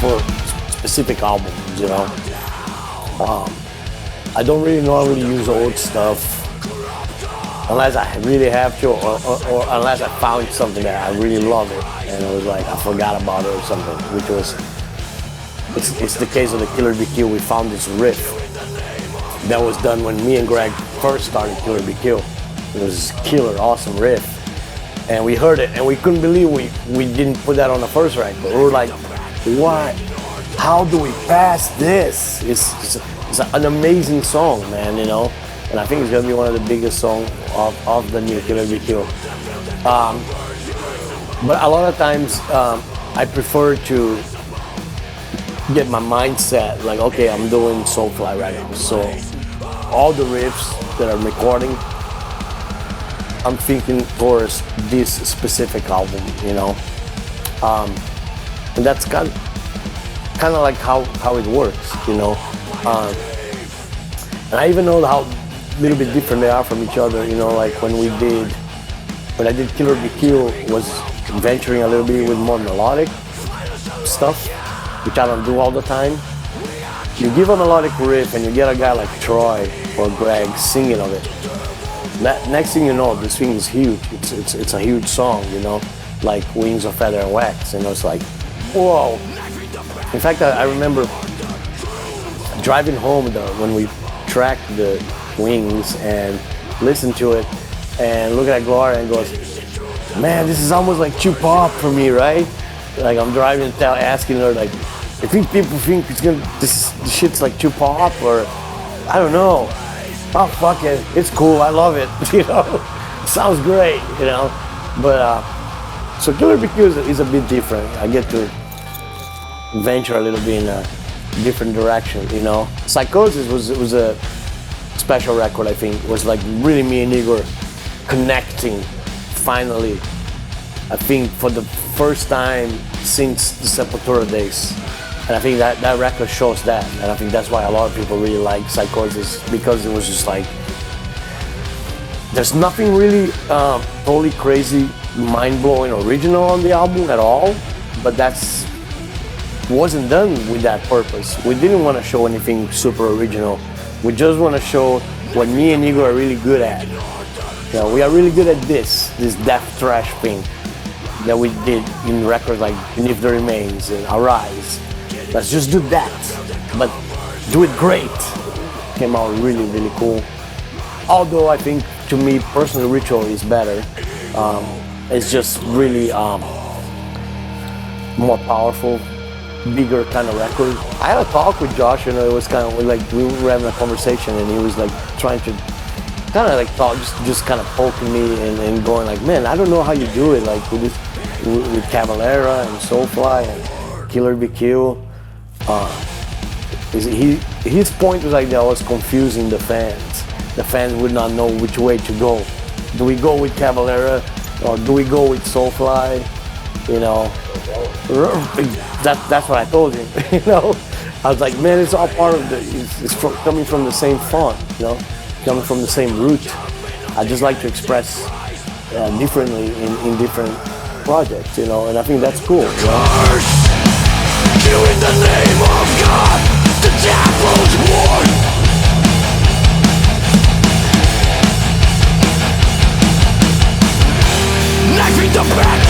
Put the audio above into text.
for specific albums, you know. I don't really normally use old stuff unless I really have to, or unless I found something that I really love it, and it was like I forgot about it or something, which was, it's the case of the Killer Be Kill. We found this riff that was done when me and Greg first started Killer Be Kill. It was this killer, awesome riff, and we heard it, and we couldn't believe we didn't put that on the first record. We were like, what? How do we pass this? It's an amazing song, man, you know. And I think it's gonna be one of the biggest songs of the new Killer Be Kill. But a lot of times I prefer to get my mindset like, okay, I'm doing Soulfly right now. So all the riffs that I'm recording, I'm thinking towards this specific album, you know. And that's kind of like how it works, you know. And I even know how little bit different they are from each other, you know, like when I did Killer Be Kill was venturing a little bit with more melodic stuff, which I don't do all the time. You give a melodic riff and you get a guy like Troy or Greg singing of it. Next thing you know, this thing is huge. It's a huge song, you know, like Wings of Feather and Wax, you know, it's like, whoa. In fact, I remember driving home when we tracked the Wings and listened to it and look at Gloria and goes, man, this is almost like cheap pop for me, right? Like I'm driving asking her like, I think people think this shit's like cheap pop, or I don't know. Oh fuck it, it's cool, I love it, you know. It sounds great, you know. But so Killer Be Kill is a bit different. I get to venture a little bit in a different direction, you know. Psychosis was a special record, I think. It was like really me and Igor connecting finally, I think for the first time since the Sepultura days. And I think that record shows that, and I think that's why a lot of people really like Psychosis, because it was just like, there's nothing really totally crazy, mind-blowing original on the album at all, but that's wasn't done with that purpose. We didn't want to show anything super original. We just want to show what me and Igor are really good at. You know, we are really good at this death thrash thing that we did in records like Beneath the Remains and Arise. Let's just do that, but do it great. Came out really, really cool. Although I think, to me personally, Ritual is better. It's just really more powerful, bigger kind of record. I had a talk with Josh, and it was kind of like we were having a conversation, and he was like trying to kind of like talk, just kind of poking me and going like, man, I don't know how you do it, like with Cavalera and Soulfly and Killer Be Kill. His point was like that I was confusing the fans. The fans would not know which way to go. Do we go with Cavalera or do we go with Soulfly? You know, that's what I told him. You know, I was like, man, it's all part of coming from the same font. You know, coming from the same root. I just like to express differently in different projects. You know, and I think that's cool. You know? You in the name of God, the devil's war. Knifing the back